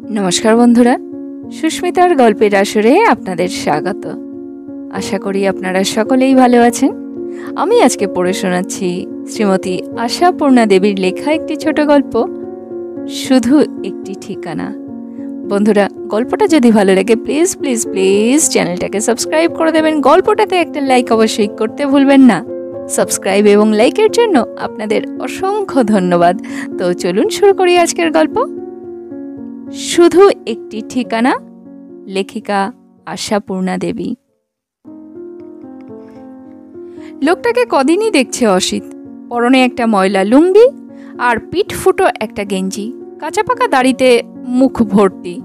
নমস্কার বন্ধুরা, সুস্মিতার গল্পের আসরে আপনাদের স্বাগত। আশা করি আপনারা সকলেই ভালো আছেন। আমি আজকে পড়ে শোনাচ্ছি শ্রীমতী আশাপূর্ণা দেবীর লেখা একটি ছোট গল্প, শুধু একটি ঠিকানা। বন্ধুরা, গল্পটা যদি ভালো লাগে প্লিজ প্লিজ প্লিজ চ্যানেলটাকে সাবস্ক্রাইব করে দেবেন। গল্পটাতে একটা লাইক অবশ্যই করতে ভুলবেন না। সাবস্ক্রাইব এবং লাইকের জন্য আপনাদের অসংখ্য ধন্যবাদ। তো চলুন শুরু করি আজকের গল্প, শুধু একটি ঠিকানা। লেখিকা আশাপূর্ণা দেবী। লোকটাকে কদিনই দেখছে অসিত। পরনে একটা ময়লা লুঙ্গি আর পিঠ ফুটো একটা গেঞ্জি, কাঁচা পাকা দাড়িতে মুখ ভর্তি,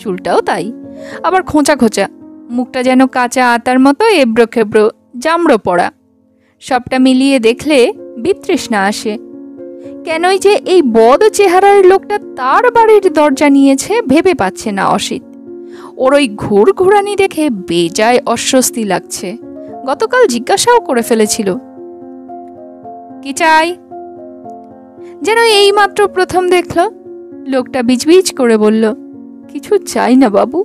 চুলটাও তাই, আবার খোঁচা খোঁচা, মুখটা যেন কাঁচা আতার মতো এবড়ো খেবড়ো, জামড়ো পড়া। সবটা মিলিয়ে দেখলে বিতৃষ্ণা আসে। কেনই যে এই বদ চেহারার লোকটা তার বাড়ির দরজা নিয়েছে ভেবে পাচ্ছে না অসিত। ওর ওই ঘুরঘুরানি দেখে বেজায় অস্বস্তি লাগছে। গতকাল জিজ্ঞাসাও করে ফেলেছিল, কি চাই? যেন এই মাত্র প্রথম দেখল। লোকটা বিজবিজ করে বলল, কিছু চাই না বাবু,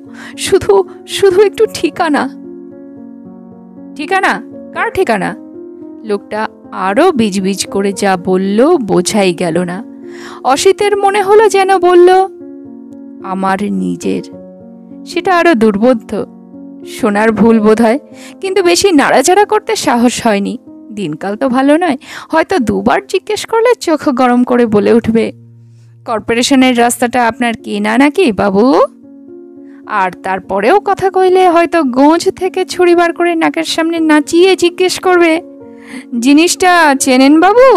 শুধু শুধু একটু ঠিকানা। ঠিকানা? কার ঠিকানা? লোকটা আরো বিজবিজ করে যা বলল বোঝাই গেল না। অসিতের মনে হলো যেন বলল, আমার নিজের। সেটা আরো দুর্বোধ্য। শোনার ভুল বোধ হয়, কিন্তু বেশি নাড়াচাড়া করতে সাহস হয়নি। দিনকাল তো ভালো নয়, হয়তো দুবার জিজ্ঞেস করলে চোখ গরম করে বলে উঠবে, কর্পোরেশনের রাস্তাটা আপনার কেনা নাকি বাবু? আর তারপরেও কথা কইলে হয়তো গোঁজ থেকে ছুরি বার করে নাকের সামনে নাচিয়ে জিজ্ঞেস করবে, জিনিসটা চেনেন বাবু?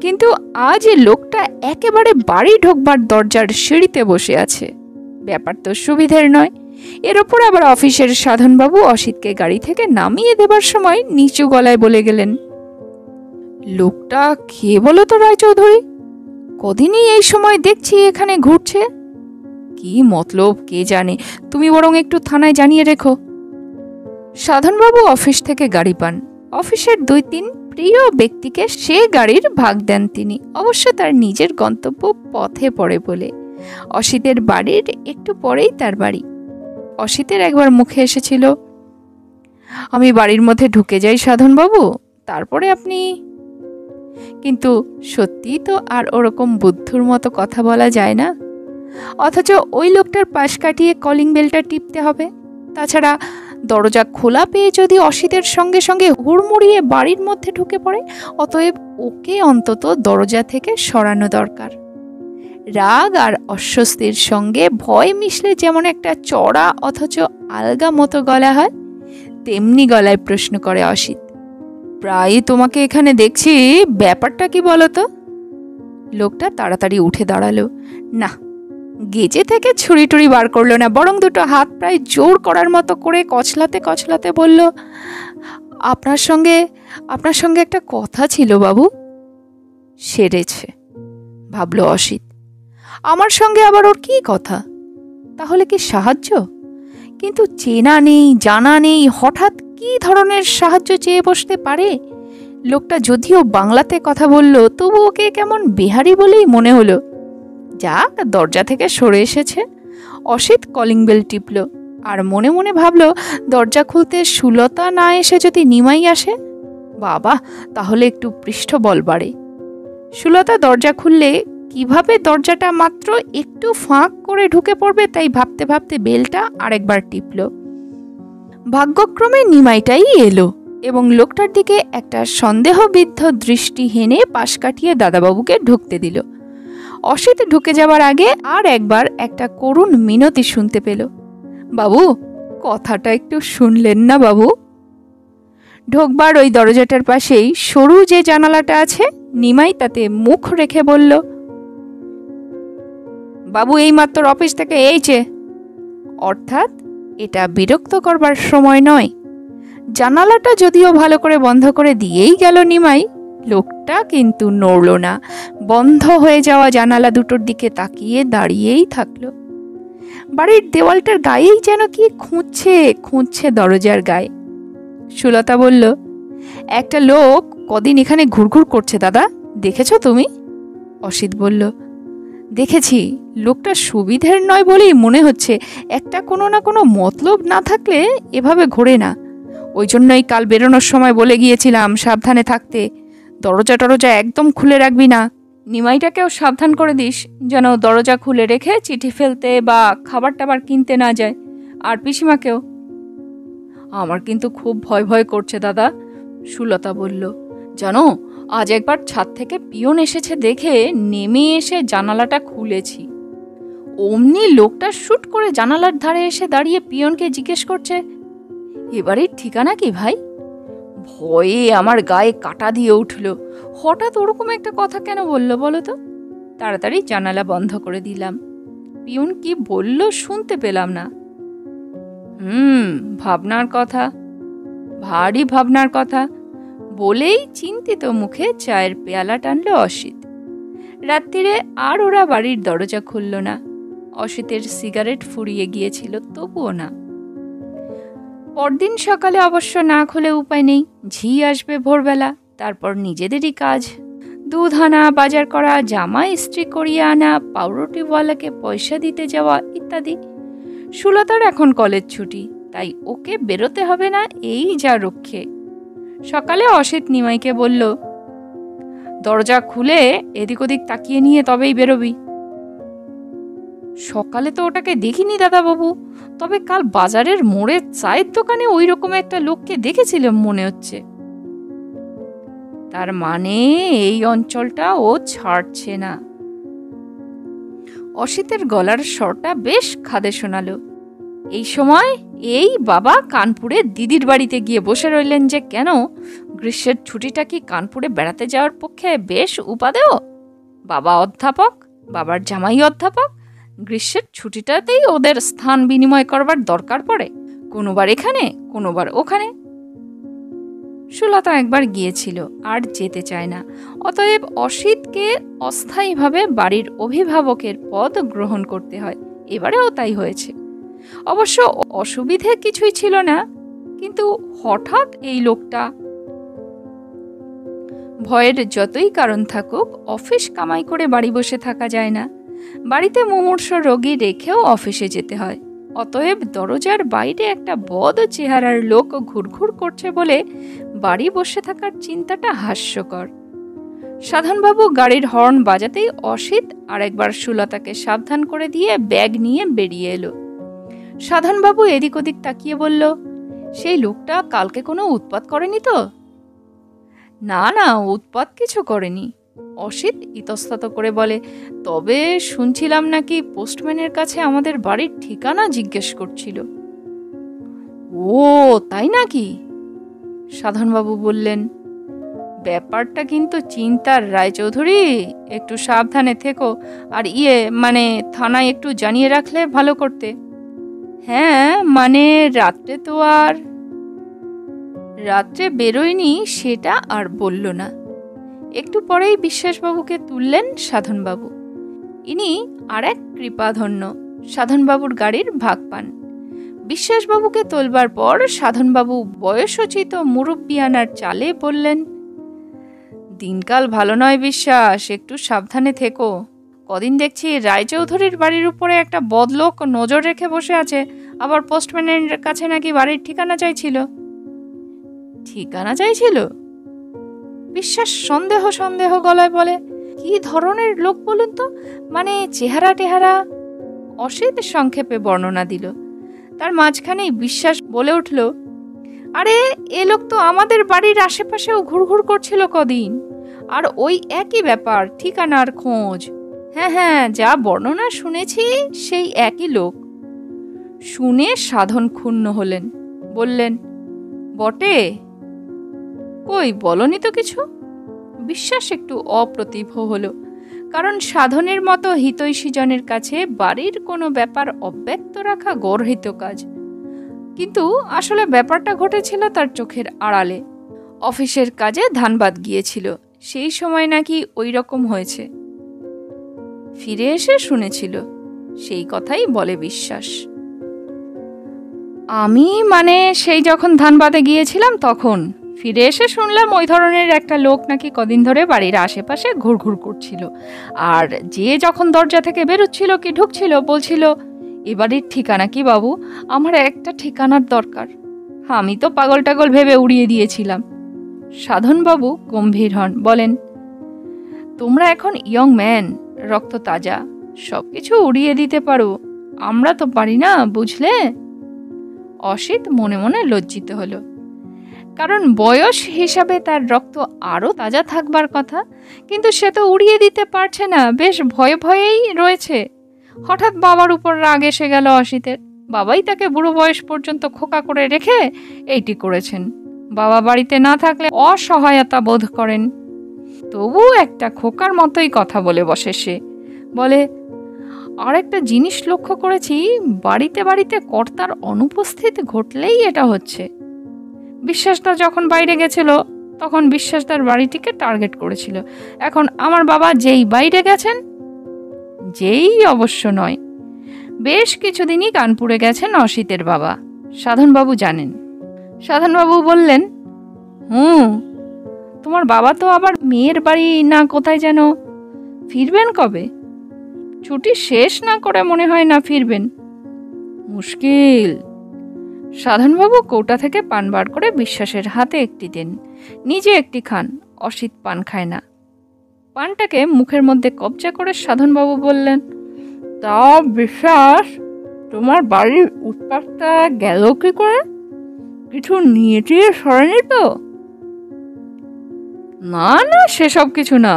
কিন্তু আজ লোকটা একেবারে বাড়ি ঢোকবার দরজার সিঁড়িতে বসে আছে। ব্যাপার তো সুবিধের নয়। এর ওপর আবার অফিসের সাধনবাবু অসিতকে গাড়ি থেকে নামিয়ে দেবার সময় নিচু গলায় বলে গেলেন, লোকটা কে বলো তো রায়চৌধুরী? কদিনই এই সময় দেখছি এখানে ঘুরছে। কি মতলব কে জানে, তুমি বরং একটু থানায় জানিয়ে রেখো। সাধনবাবু অফিস থেকে গাড়ি পান। অফিসের 2-3 প্রিয় ব্যক্তিকে সে গাড়ির ভাগ দেন তিনি, অবশ্য তার নিজের গন্তব্য পথে পড়ে বলে। অসিতের বাড়ির একটু পরেই তার বাড়ি। অসিতের একবার মুখে এসেছিল, আমি বাড়ির মধ্যে ঢুকে যাই সাধনবাবু, তারপরে আপনি। কিন্তু সত্যি তো আর ওরকম বুদ্ধুর মতো কথা বলা যায় না। অথচ ওই লোকটার পাশ কাটিয়ে কলিং বেলটা টিপতে হবে। তাছাড়া দরজা খোলা পেয়ে যদি অসিতের সঙ্গে সঙ্গে হুড়মুড়িয়ে বাড়ির মধ্যে ঢুকে পড়ে, অতএব ওকে অন্তত দরজা থেকে সরানো দরকার। রাগ আর অস্বস্তির সঙ্গে ভয় মিশলে যেমন একটা চড়া অথচ আলগা মতো গলা হয়, তেমনি গলায় প্রশ্ন করে অসিত, প্রায় তোমাকে এখানে দেখছি, ব্যাপারটা কি বলতো? লোকটা তাড়াতাড়ি উঠে দাঁড়ালো। না, গেজে থেকে ছুরি টুরি বার করলো না, বরং দুটো হাত প্রায় জোর করার মতো করে কচলাতে কচলাতে বলল, আপনার সঙ্গে একটা কথা ছিল বাবু। সেরেছে, ভাবল অসিত। আমার সঙ্গে আবার ওর কি কথা? তাহলে কি সাহায্য? কিন্তু চেনা নেই, জানা নেই, হঠাৎ কি ধরনের সাহায্য চেয়ে বসতে পারে? লোকটা যদিও বাংলাতে কথা বলল, তবু ওকে কেমন বেহারি বলেই মনে হলো। যাক, দরজা থেকে সরে এসেছে। অসিত কলিং বেল টিপল আর মনে মনে ভাবল, দরজা খুলতে সুলতা না এসে যদি নিমাই আসে, বাবা, তাহলে একটু পৃষ্ঠবল বাড়ে। সুলতা দরজা খুললে কিভাবে দরজাটা মাত্র একটু ফাঁক করে ঢুকে পড়বে, তাই ভাবতে ভাবতে বেলটা আরেকবার টিপল। ভাগ্যক্রমে নিমাইটাই এলো এবং লোকটার দিকে একটা সন্দেহবিদ্ধ দৃষ্টি হেনে পাশ কাটিয়ে দাদাবাবুকে ঢুকতে দিল। অসিত ঢুকে যাবার আগে আর একবার একটা করুণ মিনতি শুনতে পেল, বাবু, কথাটা একটু শুনলেন না বাবু? ঢোকবার ওই দরজাটার পাশেই সরু যে জানালাটা আছে, নিমাই তাতে মুখ রেখে বলল, বাবু এইমাত্র অফিস থেকে এইছে। অর্থাৎ এটা বিরক্ত করবার সময় নয়। জানালাটা যদিও ভালো করে বন্ধ করে দিয়েই গেল নিমাই, লোকটা কিন্তু নড়ল না। বন্ধ হয়ে যাওয়া জানালা দুটোর দিকে তাকিয়ে দাঁড়িয়েই থাকলো। বাড়ির দেওয়ালটার গায়েই যেন কি খুঁজছে দরজার গায়ে। সুলতা বলল, একটা লোক কদিন এখানে ঘুরঘুর করছে দাদা, দেখেছো তুমি? অসিত বলল, দেখেছি, লোকটা সুবিধের নয় বলেই মনে হচ্ছে, একটা কোনো না কোনো মতলব না থাকলে এভাবে ঘোরে না। ওই জন্যই কাল বেরোনোর সময় বলে গিয়েছিলাম সাবধানে থাকতে, দরজা টরজা একদম খুলে রাখবি না। নিমাইটাকেও সাবধান করে দিস যেন দরজা খুলে রেখে চিঠি ফেলতে বা খাবার টাবার কিনতে না যায়, আর পিসিমাকেও। আমার কিন্তু খুব ভয় ভয় করছে দাদা, সুলতা বলল। জানো, আজ একবার ছাদ থেকে পিয়ন এসেছে দেখে নেমে এসে জানালাটা খুলেছি। অমনি লোকটা শুট করে জানালার ধারে এসে দাঁড়িয়ে পিয়নকে জিজ্ঞেস করছে, এবারের ঠিকানা কি ভাই? ভয়ে আমার গায়ে কাটা দিয়ে উঠল। হঠাৎ ওরকম একটা কথা কেন বললো বলো তো? তাড়াতাড়ি জানালা বন্ধ করে দিলাম। পিয়ন কি বলল শুনতে পেলাম না। ভাবনার কথা, ভারী ভাবনার কথা বলেই চিন্তিত মুখে চায়ের পেয়ালা টানলো অসিত। রাত্রিরে আর ওরা বাড়ির দরজা খুলল না। অসিতের সিগারেট ফুরিয়ে গিয়েছিল, তবুও না। পরদিন সকালে অবশ্য না খুলে উপায় নেই, ঝি আসবে ভোরবেলা, তারপর নিজেদেরই কাজ, দুধ আনা, বাজার করা, জামা ইস্ত্রি করিয়ে আনা, পাউরুটিওয়ালাকে পয়সা দিতে যাওয়া ইত্যাদি। সুলতার এখন কলেজ ছুটি, তাই ওকে বেরোতে হবে না, এই যা রক্ষে। সকালে অসিত নিমাইকে বলল, দরজা খুলে এদিক ওদিক তাকিয়ে নিয়ে তবেই বেরোবি। সকালে তো ওটাকে দেখিনি দাদাবাবু, তবে কাল বাজারের মোড়ের চায়ের দোকানে ওই রকম একটা লোককে দেখেছিলাম মনে হচ্ছে। তার মানে এই অঞ্চলটা ও ছাড়ছে না। অসিতের গলার স্বরটা বেশ খাদে শোনালো। এই সময় এই বাবা কানপুরে দিদির বাড়িতে গিয়ে বসে রইলেন যে কেন? গ্রীষ্মের ছুটিটা কি কানপুরে বেড়াতে যাওয়ার পক্ষে বেশ উপাদেয়? বাবা অধ্যাপক, বাবার জামাই অধ্যাপক, গ্রীষ্মের ছুটিটাতেই ওদের স্থান বিনিময় করবার দরকার পড়ে, কোনোবার এখানে কোনোবার ওখানে। সুলতা একবার গিয়েছিল, আর যেতে চায় না। অতএব অসিতকে অস্থায়ীভাবে বাড়ির অভিভাবকের পদ গ্রহণ করতে হয়। এবারেও তাই হয়েছে। অবশ্য অসুবিধে কিছুই ছিল না, কিন্তু হঠাৎ এই লোকটা। ভয়ের যতই কারণ থাকুক, অফিস কামাই করে বাড়ি বসে থাকা যায় না। বাড়িতে মুমূর্ষ রোগী রেখেও অফিসে যেতে হয়। অতএব দরজার বাইরে একটা বদ চেহারার লোক ঘুরঘুর করছে বলে বাড়ি বসে থাকার চিন্তাটা হাস্যকর। সাধনবাবু গাড়ির হর্ন বাজাতেই অসিত আরেকবার সুলতাকে সাবধান করে দিয়ে ব্যাগ নিয়ে বেরিয়ে এলো। সাধনবাবু এদিক ওদিক তাকিয়ে বলল, সেই লোকটা কালকে কোনো উৎপাত করেনি তো? না না, উৎপাত কিছু করেনি, অসিত ইতস্তত করে বলে। তবে শুনছিলাম নাকি পোস্টম্যানের কাছে আমাদের বাড়ির ঠিকানা জিজ্ঞেস করছিল। ও তাই নাকি? সাধনবাবু বললেন, ব্যাপারটা কিন্তু চিন্তার রায়চৌধুরী, একটু সাবধানে থেকো। আর মানে থানায় একটু জানিয়ে রাখলে ভালো করতে। হ্যাঁ মানে রাত্রে তো আর রাত্রে বেরোয়নি, সেটা আর বলল না। একটু পরেই বিশ্বাসবাবুকে তুললেন সাধনবাবু। ইনি আর এক কৃপাধন্য, সাধনবাবুর গাড়ির ভাগ পান। বিশ্বাসবাবুকে তোলবার পর সাধনবাবু বয়সোচিত মুরব্বিয়ানার চালে বললেন, দিনকাল ভালো নয় বিশ্বাস, একটু সাবধানে থেকো। কদিন দেখছি রায়চৌধুরীর বাড়ির উপরে একটা বদলোক নজর রেখে বসে আছে, আবার পোস্টম্যানের কাছে নাকি বাড়ির ঠিকানা চাইছিল। ঠিকানা চাইছিল? বিশ্বাস সন্দেহ সন্দেহ গলায় বলে, কি ধরনের লোক বলুন তো, মানে চেহারা টেহারা? অসিত সংক্ষেপে বর্ণনা দিল। তার মাঝখানেই বিশ্বাস বলে উঠল, আরে এ লোক তো আমাদের বাড়ির আশেপাশেও ঘুরঘুর করছিল কদিন, আর ওই একই ব্যাপার, ঠিকানার খোঁজ। হ্যাঁ হ্যাঁ, যা বর্ণনা শুনেছি সেই একই লোক। শুনে সাধন ক্ষুণ্ণ হলেন, বললেন, বটে? কই বলনি তো কিছু? বিশ্বাস একটু অপ্রতিভ হলো, কারণ সাধনের মতো হিতৈষীজনের কাছে বাড়ির কোনো ব্যাপার অব্যক্ত রাখা গর্হিত কাজ। কিন্তু আসলে ব্যাপারটা ঘটেছিল তার চোখের আড়ালে। অফিসের কাজে ধানবাদ গিয়েছিল, সেই সময় নাকি ওই রকম হয়েছে। ফিরে এসে শুনেছিল, সেই কথাই বলে বিশ্বাস। আমি মানে সেই যখন ধানবাদে গিয়েছিলাম তখন, ফিরে এসে শুনলাম ওই ধরনের একটা লোক নাকি কদিন ধরে বাড়ির আশেপাশে ঘুরঘুর করছিল, আর যে যখন দরজা থেকে বেরোচ্ছিল কি ঢুকছিল বলছিল, এ বাড়ির ঠিকানা কি বাবু? আমার একটা ঠিকানার দরকার। আমি তো পাগল টাগল ভেবে উড়িয়ে দিয়েছিলাম। সাধনবাবু গম্ভীর হন, বলেন, তোমরা এখন ইয়ং ম্যান, রক্ত তাজা, সবকিছু উড়িয়ে দিতে পারো, আমরা তো পারি না, বুঝলে? অসিত মনে মনে লজ্জিত হলো, কারণ বয়স হিসাবে তার রক্ত আরো তাজা থাকবার কথা, কিন্তু সে তো উড়িয়ে দিতে পারছে না, বেশ ভয়ে ভয়েই রয়েছে। হঠাৎ বাবার উপর রাগ এসে গেল অসিতের। বাবাই তাকে বুড়ো বয়স পর্যন্ত খোকা করে রেখে এইটি করেছেন। বাবা বাড়িতে না থাকলে অসহায়তা বোধ করেন, তবু একটা খোকার মতোই কথা বলে বসে সে। বলে, আর একটা জিনিস লক্ষ্য করেছি, বাড়িতে বাড়িতে কর্তার অনুপস্থিত ঘটলেই এটা হচ্ছে। বিশ্বাসদা যখন বাইরে গেছিল তখন বিশ্বাসদার বাড়িটিকে টার্গেট করেছিল, এখন আমার বাবা যেই বাইরে গেছেন, যেই অবশ্য নয়, বেশ কিছুদিনই কানপুরে গেছেন অসিতের বাবা, সাধনবাবু জানেন। সাধনবাবু বললেন, তোমার বাবা তো আবার মেয়ের বাড়ি না কোথায় যেন, ফিরবেন কবে? ছুটি শেষ না করে মনে হয় না ফিরবেন। মুশকিল। সাধনবাবু কৌটা থেকে পান বার করে বিশ্বাসের হাতে একটি দেন, নিজে একটি খান। অসিত পান খায় না। পানটাকে মুখের মধ্যে কবজা করে সাধনবাবু বললেন, তা বিশ্বাস, তোমার বাড়ির উৎপাতটা গেল কি করে? কিছু নিয়ে টিয়ে সরেনি তো? না না, সেসব কিছু না।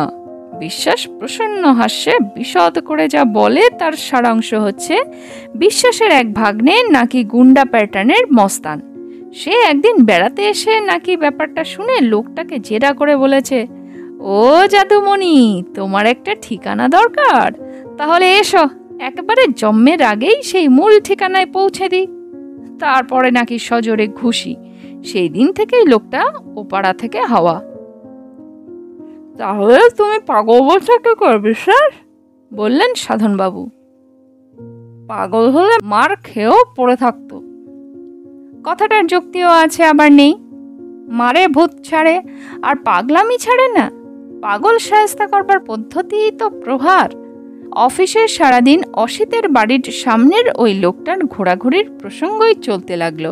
বিশ্বাস প্রসন্ন হাস্যে বিশদ করে যা বলে তার সারাংশ হচ্ছে, বিশ্বাসের এক ভাগ্নে নাকি গুন্ডা প্যাটার্নের মস্তান। সে একদিন বেড়াতে এসে নাকি ব্যাপারটা শুনে লোকটাকে জেরা করে বলেছে, ও জাদুমণি, তোমার একটা ঠিকানা দরকার, তাহলে এসো, একেবারে জন্মের আগেই সেই মূল ঠিকানায় পৌঁছে দিই। তারপরে নাকি সজোরে ঘুষি। সেই দিন থেকেই লোকটা ও পাড়া থেকে হাওয়া। তাহলে তুমি পাগল বলছো কি করে বিশ্বাস? বললেন সাধনবাবু। পাগল হলে মার খেয়েও পড়ে থাকতো। কথাটার যুক্তিও আছে আবার নেই। মারে ভূত ছাড়ে আর পাগলামি ছাড়ে না। পাগল শায়েস্তা করবার পদ্ধতি তো প্রহার। অফিসে সারাদিন অসিতের বাড়ির সামনের ওই লোকটার ঘোরাঘুরির প্রসঙ্গই চলতে লাগলো,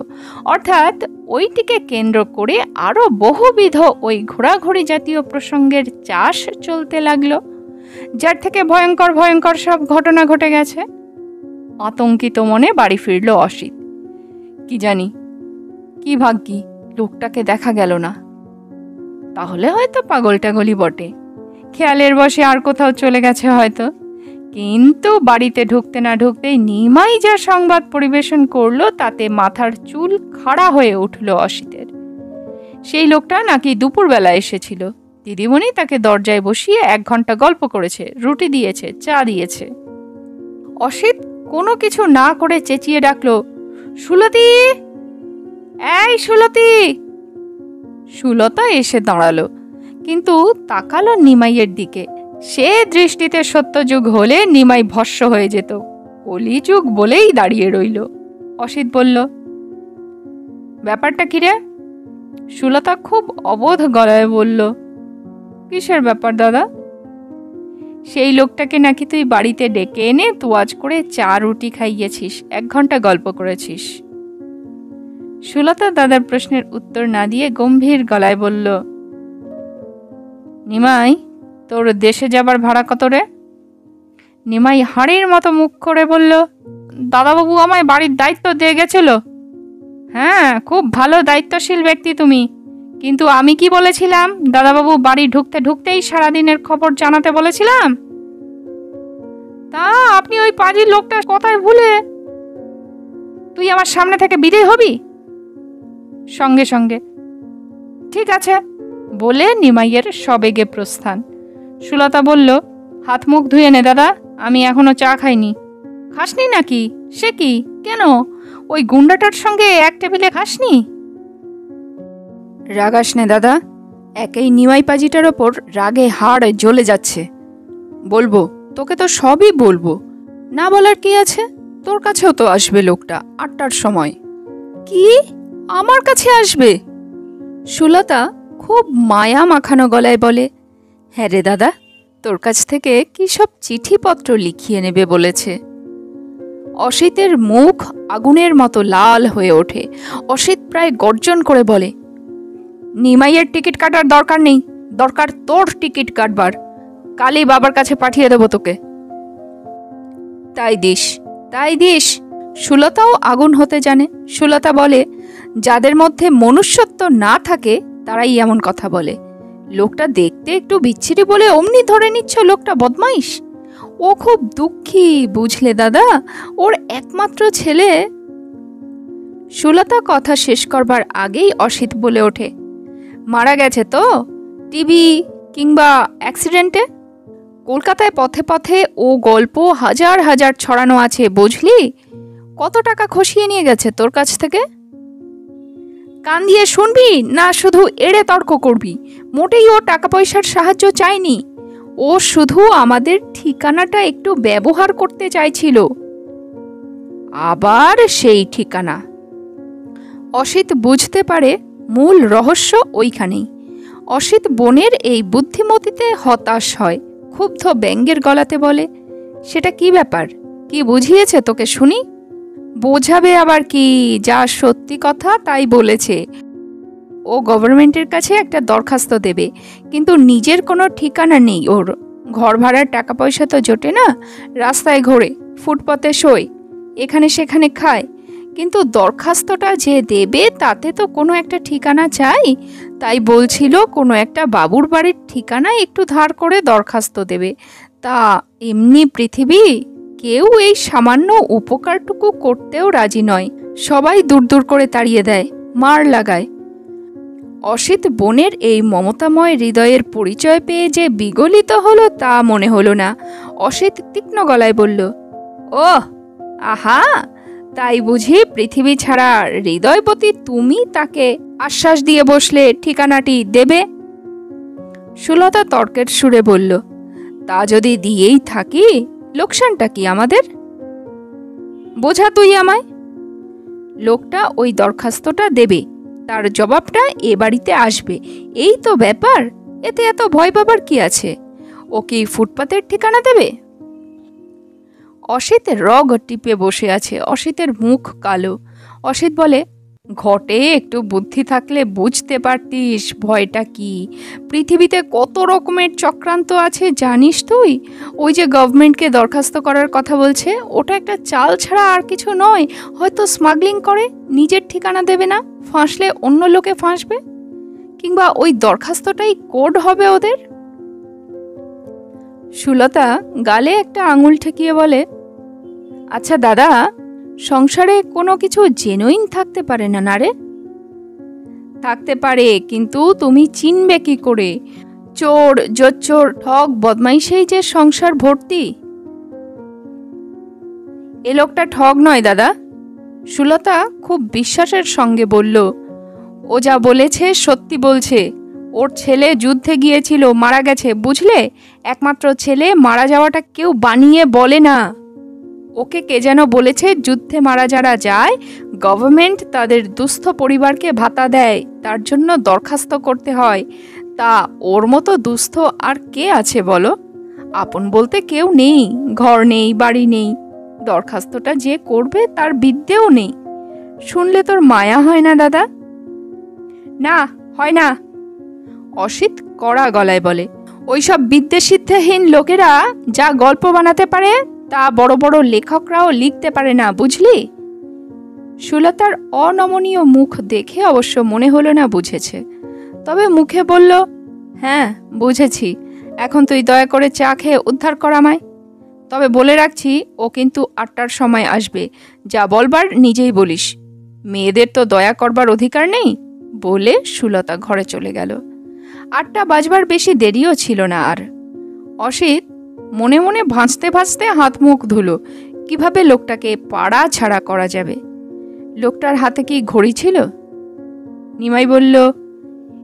অর্থাৎ ওইটিকে কেন্দ্র করে আরও বহুবিধ ওই ঘোরাঘুরি জাতীয় প্রসঙ্গের চাষ চলতে লাগলো, যার থেকে ভয়ঙ্কর ভয়ঙ্কর সব ঘটনা ঘটে গেছে। আতঙ্কিত মনে বাড়ি ফিরল অসিত। কি জানি কি ভাগ্যি লোকটাকে দেখা গেল না। তাহলে হয়তো পাগলটাগলি বটে, খেয়ালের বসে আর কোথাও চলে গেছে হয়তো। কিন্তু বাড়িতে ঢুকতে না ঢুকতেই নিমাই যা সংবাদ পরিবেশন করলো তাতে মাথার চুল খাড়া হয়ে উঠল অসিতের। সেই লোকটা নাকি দুপুরবেলা এসেছিল। দিদিমণি তাকে দরজায় বসিয়ে 1 ঘন্টা গল্প করেছে, রুটি দিয়েছে, চা দিয়েছে। অসিত কোনো কিছু না করে চেঁচিয়ে ডাকলো, সুলতি, এই সুলতি। সুলতা এসে দাঁড়ালো, কিন্তু তাকালো নিমাইয়ের দিকে। সে দৃষ্টিতে সত্যযুগ হলে নিমাই ভস্ম হয়ে যেত, কলিযুগ বলেই দাঁড়িয়ে রইল। অসিত বলল, ব্যাপারটা কি রে? সুলতা খুব অবোধ গলায় বলল, কিসের ব্যাপার দাদা? সেই লোকটাকে নাকি তুই বাড়িতে ডেকে এনে তোয়াজ করে চা রুটি খাইয়েছিস, 1 ঘন্টা গল্প করেছিস। সুলতা দাদার প্রশ্নের উত্তর না দিয়ে গম্ভীর গলায় বলল, নিমাই, তোর দেশে যাবার ভাড়া কত রে? নিমাই হাঁড়ির মতো মুখ করে বলল, দাদাবাবু আমায় বাড়ির দায়িত্ব দিয়ে গেছিল। হ্যাঁ, খুব ভালো দায়িত্বশীল ব্যক্তি তুমি, কিন্তু আমি কি বলেছিলাম? দাদাবাবু বাড়ি ঢুকতে ঢুকতেই সারাদিনের খবর জানাতে বলেছিলাম। তা আপনি ওই পাজি লোকটার কথায় ভুলে তুই আমার সামনে থেকে বিদায় হবি সঙ্গে সঙ্গে। ঠিক আছে বলে নিমাইয়ের সবেগে প্রস্থান। সুলতা বলল, হাত মুখ ধুয়ে নে দাদা, আমি এখনো চা খাইনি। খাসনি নাকি? সে কি, কেন? ওই গুন্ডাটার সঙ্গে এক টেবিলে খাসনি? রাগাস নে দাদা, একেই নিমাই পাজিটার ওপর রাগে হাড় জ্বলে যাচ্ছে। বলবো তোকে, তো সবই বলবো, না বলার কি আছে? তোর কাছেও তো আসবে লোকটা 8টার সময়। কি, আমার কাছে আসবে? সুলতা খুব মায়া মাখানো গলায় বলে, হ্যাঁ রে দাদা, তোর কাছ থেকে কি সব চিঠিপত্র লিখিয়ে নেবে বলেছে। অসিতের মুখ আগুনের মতো লাল হয়ে ওঠে। অসিত প্রায় গর্জন করে বলে, নিমাইয়ের টিকিট কাটার দরকার নেই, দরকার তোর টিকিট কাটবার। কালই বাবার কাছে পাঠিয়ে দেব তোকে। তাই দিস, তাই দিস। সুলতাও আগুন হতে জানে। সুলতা বলে, যাদের মধ্যে মনুষ্যত্ব না থাকে তারাই এমন কথা বলে। লোকটা দেখতে একটু বিচ্ছিরি বলে অমনি ধরে নিচ্ছ লোকটা বদমাইশ। ও খুব দুঃখী, বুঝলে দাদা, ওর একমাত্র ছেলে। সুলতা কথা শেষ করবার আগেই অসিত বলে ওঠে, মারা গেছে তো টিবি কিংবা অ্যাক্সিডেন্টে। কলকাতায় পথে পথে ও গল্প হাজার হাজার ছড়ানো আছে, বুঝলি? কত টাকা খসিয়ে নিয়ে গেছে তোর কাছ থেকে। কান দিয়ে শুনবি না শুধু এড়ে তর্ক করবি? মোটেই ও টাকা পয়সার সাহায্য চায়নি, ও শুধু আমাদের ঠিকানাটা একটু ব্যবহার করতে চাইছিল। আবার সেই ঠিকানা। অসিত বুঝতে পারে মূল রহস্য ওইখানেই। অসিত বোনের এই বুদ্ধিমতিতে হতাশ হয়, ক্ষুব্ধ ব্যঙ্গের গলাতে বলে, সেটা কি ব্যাপার? কি বুঝিয়েছে তোকে শুনি? বোঝাবে আবার কি, যা সত্যি কথা তাই বলেছে। ও গভর্নমেন্টের কাছে একটা দরখাস্ত দেবে, কিন্তু নিজের কোনো ঠিকানা নেই ওর। ঘর ভাড়ার টাকা পয়সা তো জোটে না, রাস্তায় ঘোরে, ফুটপাতে শোয়, এখানে সেখানে খায়। কিন্তু দরখাস্তটা যে দেবে তাতে তো কোনো একটা ঠিকানা চাই। তাই বলছিল কোনো একটা বাবুর বাড়ির ঠিকানা একটু ধার করে দরখাস্ত দেবে। তা এমনি পৃথিবী কেউ এই সামান্য উপকারটুকু করতেও রাজি নয়। সবাই দূর দূর করে তাড়িয়ে দেয়, মার লাগায়। অসিত বোনের এই মমতাময় হৃদয়ের পরিচয় পেয়ে যে বিগলিত হলো তা মনে হলো না। অসিত তীক্ষ্ণ গলায় বলল, ও আহা, তাই বুঝি পৃথিবী ছাড়া হৃদয়বতী তুমি তাকে আশ্বাস দিয়ে বসলে ঠিকানাটি দেবে? সুলতা তর্কের সুরে বলল, তা যদি দিয়েই থাকি লোকসানটা কি আমাদের? বোঝা তুই আমায়। লোকটা ওই দরখাস্তটা দেবে, তার জবাবটা এ বাড়িতে আসবে, এই তো ব্যাপার। এতে এত ভয় পাবার কি আছে? ও কি ফুটপাতের ঠিকানা দেবে? অসিত রগ টিপে বসে আছে। অসিতের মুখ কালো। অসিত বলে, ঘটে একটু বুদ্ধি থাকলে বুঝতে পারতিস ভয়টা কি। পৃথিবীতে কত রকমের চক্রান্ত আছে জানিস তুই? ওই যে গভর্নমেন্টকে দরখাস্ত করার কথা বলছে, ওটা একটা চাল ছাড়া আর কিছু নয়। হয়তো স্মাগলিং করে, নিজের ঠিকানা দেবে না, ফাঁসলে অন্য লোকে ফাঁসবে, কিংবা ওই দরখাস্তটাই কোড হবে ওদের। সুলতা গালে একটা আঙুল ঠেকিয়ে বলে, আচ্ছা দাদা, সংসারে কোনো কিছু জেনুইন থাকতে পারে না না রে? থাকতে পারে, কিন্তু তুমি চিনবে কি করে? চোর, জোচ্চোর, ঠক, বদমাইশেই যে সংসার ভর্তি। এ লোকটা ঠগ নয় দাদা। সুলতা খুব বিশ্বাসের সঙ্গে বলল, ও যা বলেছে সত্যি বলছে। ওর ছেলে যুদ্ধে গিয়েছিল, মারা গেছে, বুঝলে? একমাত্র ছেলে, মারা যাওয়াটা কেউ বানিয়ে বলে না। ওকে কে যেন বলেছে যুদ্ধে মারা যারা যায় গভর্নমেন্ট তাদের দুস্থ পরিবারকে ভাতা দেয়, তার জন্য দরখাস্ত করতে হয়। তা ওর মতো দুস্থ আর কে আছে বলো? আপন বলতে কেউ নেই, ঘর নেই, বাড়ি নেই। দরখাস্তটা যে করবে তার বিদ্যেও নেই। শুনলে তোর মায়া হয় না দাদা? না, হয় না। অসিত কড়া গলায় বলে, ওইসব বিদ্যে সিদ্ধহীন লোকেরা যা গল্প বানাতে পারে তা বড় বড় লেখকরাও লিখতে পারে না, বুঝলি? সুলতার অনমনীয় মুখ দেখে অবশ্য মনে হলো না বুঝেছে, তবে মুখে বলল, হ্যাঁ বুঝেছি। এখন তুই দয়া করে চা খেয়ে উদ্ধার কর আমায়। তবে বলে রাখছি, ও কিন্তু 8টার সময় আসবে। যা বলবার নিজেই বলিস, মেয়েদের তো দয়া করবার অধিকার নেই। বলে সুলতা ঘরে চলে গেল। 8টা বাজবার বেশি দেরিও ছিল না আর। অসিত মনে মনে ভাঁজতে ভাঁজতে হাত মুখ ধুলো, কিভাবে লোকটাকে পাড়া ছাড়া করা যাবে। লোকটার হাতে কি ঘড়ি ছিল? নিমাই বলল,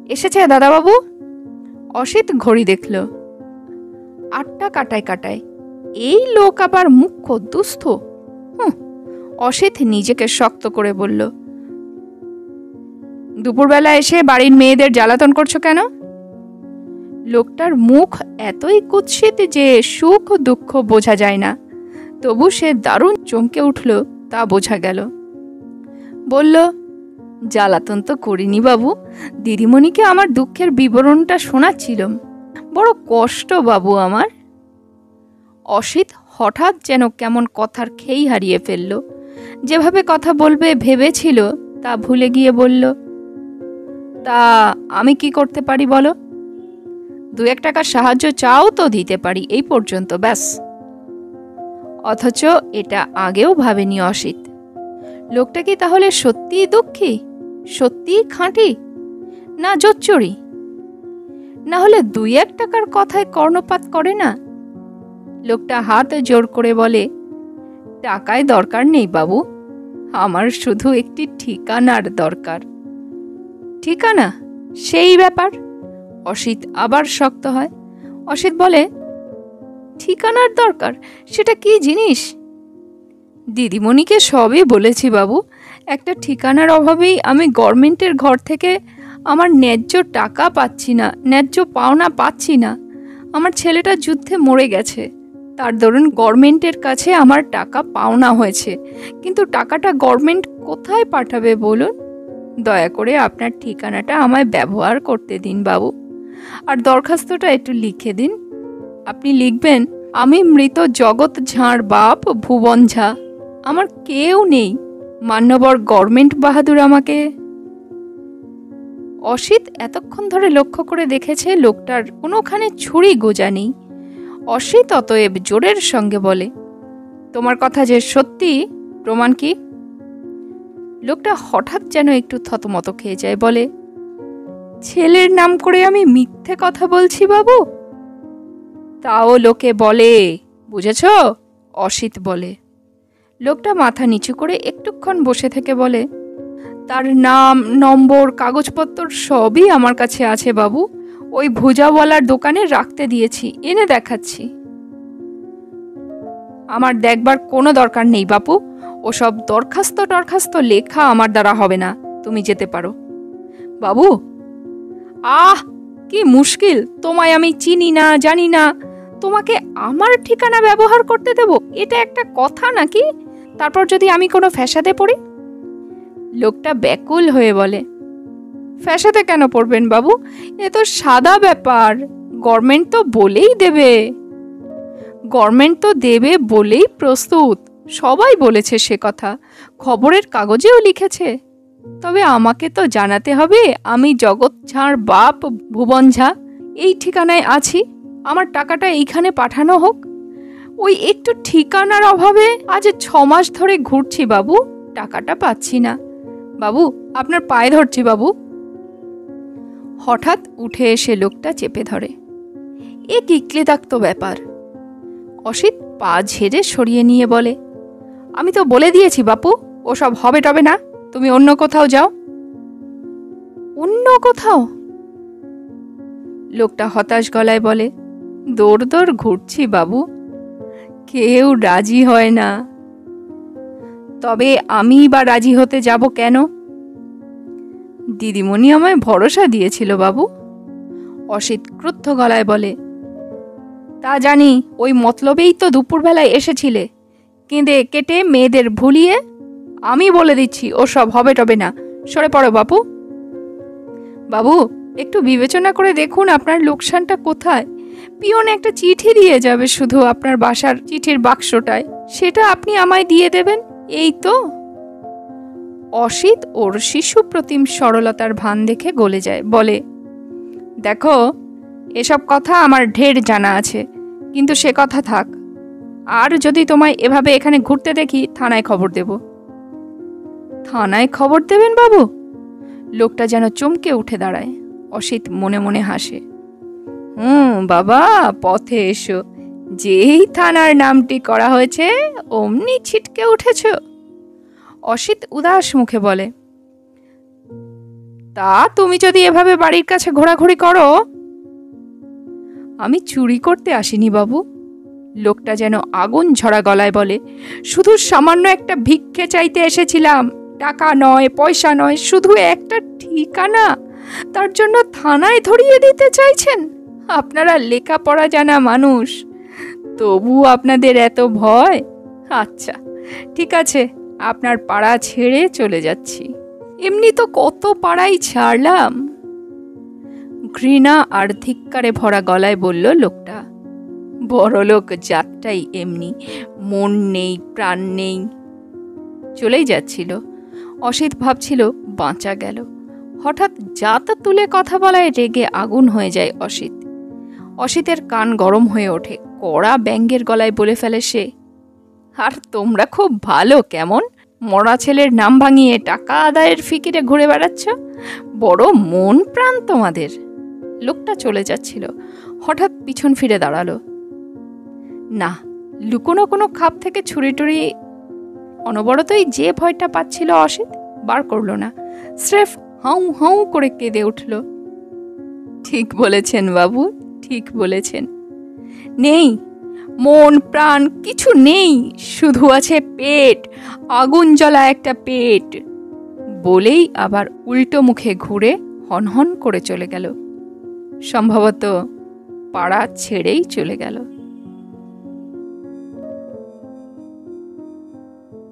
এসেছে দাদাবাবু। অসিত ঘড়ি দেখল, 8টা কাটায় কাটায়। এই লোক আবার মুখ্য দুস্থ। অসিত নিজেকে শক্ত করে বলল, দুপুরবেলা এসে বাড়ির মেয়েদের জ্বালাতন করছো কেন? লোকটার মুখ এতই কুৎসিত যে সুখ দুঃখ বোঝা যায় না, তবু সে দারুণ চমকে উঠল, তা বোঝা গেল। বলল, জ্বালাতন তো করিনি বাবু, দিদিমণিকে আমার দুঃখের বিবরণটা শোনাচ্ছিলাম। বড় কষ্ট বাবু আমার। অসিত হঠাৎ যেন কেমন কথার খেই হারিয়ে ফেলল। যেভাবে কথা বলবে ভেবেছিল তা ভুলে গিয়ে বলল, তা আমি কি করতে পারি বলো? 2-1 টাকার সাহায্য চাও তো দিতে পারি, এই পর্যন্ত, ব্যাস। অথচ এটা আগেও ভাবেনি অসিত। লোকটা কি তাহলে সত্যিই দুঃখী, সত্যিই খাঁটি, না জোচ্চুরি? না হলে 2-1 টাকার কথায় কর্ণপাত করে না? লোকটা হাত জোর করে বলে, টাকায় দরকার নেই বাবু, আমার শুধু একটি ঠিকানার দরকার। ঠিকানা? সেই ব্যাপার। অসিত আবার শক্ত হয়। অসিত বলে, ঠিকানার দরকার? সেটা কি জিনিস? দিদিমণিকে সবই বলেছি বাবু, একটা ঠিকানার অভাবেই আমি গভর্নমেন্টের ঘর থেকে আমার ন্যায্য টাকা পাচ্ছি না, ন্যায্য পাওনা পাচ্ছি না। আমার ছেলেটা যুদ্ধে মরে গেছে, তার দরুন গভর্নমেন্টের কাছে আমার টাকা পাওনা হয়েছে, কিন্তু টাকাটা গভর্নমেন্ট কোথায় পাঠাবে বলুন? দয়া করে আপনার ঠিকানাটা আমায় ব্যবহার করতে দিন বাবু, আর দরখাস্তটা একটু লিখে দিন। আপনি লিখবেন, আমি মৃত জগৎ ঝাঁর বাপ ভুবন ঝা, আমার কেউ নেই, মান্যবর গভর্নমেন্ট বাহাদুর আমাকে। অসিত এতক্ষণ ধরে লক্ষ্য করে দেখেছে লোকটার কোনোখানে ছুরি গোজা নেই। অসিত অতএব জোরের সঙ্গে বলে, তোমার কথা যে সত্যি, প্রমাণ কি? লোকটা হঠাৎ যেন একটু থতমত খেয়ে যায়, বলে, ছেলের নাম করে আমি মিথ্যে কথা বলছি বাবু? তাও লোকে বলে, বুঝেছ? অসিত বলে। লোকটা মাথা নিচু করে একটুক্ষণ বসে থেকে বলে, তার নাম, নম্বর, কাগজপত্র সবই আমার কাছে আছে বাবু, ওই ভুজাওয়ালার দোকানে রাখতে দিয়েছি, এনে দেখাচ্ছি। আমার দেখবার কোনো দরকার নেই বাপু, ওসব দরখাস্ত লেখা আমার দ্বারা হবে না, তুমি যেতে পারো। বাবু, আহ কি মুশকিল, তোমায় আমি চিনি না, জানি না, তোমাকে আমার ঠিকানা ব্যবহার করতে দেব? এটা একটা কথা নাকি? তারপর যদি আমি কোনো ফ্যাসাদে পড়ি? লোকটা ব্যাকুল হয়ে বলে, ফ্যাসাদে কেন পড়বেন বাবু? এ তো সাদা ব্যাপার, গভর্নমেন্ট তো বলেই দেবে, গভর্নমেন্ট তো দেবে বলেই প্রস্তুত, সবাই বলেছে সে কথা, খবরের কাগজেও লিখেছে। তবে আমাকে তো জানাতে হবে আমি জগৎ ঝাঁর বাপ ভুবন ঝা, এই ঠিকানায় আছি, আমার টাকাটা এইখানে পাঠানো হোক। ওই একটু ঠিকানার অভাবে আজ 6 মাস ধরে ঘুরছি বাবু, টাকাটা পাচ্ছি না। বাবু, আপনার পায়ে ধরছি বাবু। হঠাৎ উঠে এসে লোকটা চেপে ধরে। এ কিকলিদাক্ত ব্যাপার। অসিত পা ঝেড়ে সরিয়ে নিয়ে বলে, আমি তো বলে দিয়েছি বাপু, ওসব হবে টবে না, তুমি অন্য কোথাও যাও। অন্য কোথাও? লোকটা হতাশ গলায় বলে, দৌড় দৌড় ঘুরছি বাবু, কেউ রাজি হয় না। তবে আমি বা রাজি হতে যাব কেন? দিদিমণি আমায় ভরসা দিয়েছিল বাবু। অসিত ক্রুদ্ধ গলায় বলে, তা জানি, ওই মতলবেই তো দুপুরবেলায় এসেছিলে, কেঁদে কেটে মেয়েদের ভুলিয়ে। আমি বলে দিচ্ছি ওসব হবে টবে না, সরে পড়ো বাপু। বাবু, একটু বিবেচনা করে দেখুন আপনার লোকসানটা কোথায়। পিয়ন একটা চিঠি দিয়ে যাবে শুধু আপনার বাসার চিঠির বাক্সটায়, সেটা আপনি আমায় দিয়ে দেবেন, এই তো। অসিত ওর শিশুপ্রতিম সরলতার ভান দেখে গলে যায়, বলে, দেখো, এসব কথা আমার ঢের জানা আছে, কিন্তু সে কথা থাক, আর যদি তোমায় এভাবে এখানে ঘুরতে দেখি থানায় খবর দেব। থানায় খবর দেবেন বাবু? লোকটা যেন চমকে উঠে দাঁড়ায়। অসিত মনে মনে হাসে, বাবা, পথে এসো, যেই থানার নামটি করা হয়েছে অমনি ছিটকে উঠেছ। অসিত উদাস মুখে বলে, তা তুমি যদি এভাবে বাড়ির কাছে ঘোরাঘুরি করো। আমি চুরি করতে আসিনি বাবু। লোকটা যেন আগুন ঝরা গলায় বলে, শুধু সামান্য একটা ভিক্ষে চাইতে এসেছিলাম, টাকা নয়, পয়সা নয়, শুধু একটা ঠিকানা তার জন্য থানায় ধরিয়ে দিতে চাইছেন? আপনারা লেখাপড়া জানা মানুষ, তবু আপনাদের এত ভয়? আচ্ছা ঠিক আছে, আপনার পাড়া ছেড়ে চলে যাচ্ছি। এমনি তো কত পাড়াই ছাড়লাম। ঘৃণা আর ধিক্কারে ভরা গলায় বলল লোকটা। বড়লোক জাতটাই এমনি, মন নেই প্রাণ নেই। চলেই যাচ্ছিল। অসিত ভাবছিল বাঁচা গেল। হঠাৎ জাত তুলে কথা বলায় রেগে আগুন হয়ে যায় অসিত। অসিতের কান গরম হয়ে ওঠে। কড়া ব্যঙ্গের গলায় বলে ফেলে সে, আর তোমরা খুব ভালো কেমন, মরা ছেলের নাম ভাঙিয়ে টাকা আদায়ের ফিকিরে ঘুরে বেড়াচ্ছ, বড় মন প্রাণ তোমাদের। লোকটা চলে যাচ্ছিল। হঠাৎ পিছন ফিরে দাঁড়ালো। না, লুকোনো কোনো খাপ থেকে ছুরি টুরি অনবরতই যে ভয়টা পাচ্ছিল অসিত বার করলো না, স্রেফ হাউ হাউ করে কেঁদে উঠল। ঠিক বলেছেন বাবু, ঠিক বলেছেন। নেই মন প্রাণ কিছু নেই, শুধু আছে পেট, আগুন জ্বলা একটা পেট। বলেই আবার উল্টো মুখে ঘুরে হনহন করে চলে গেল। সম্ভবত পাড়া ছেড়েই চলে গেল।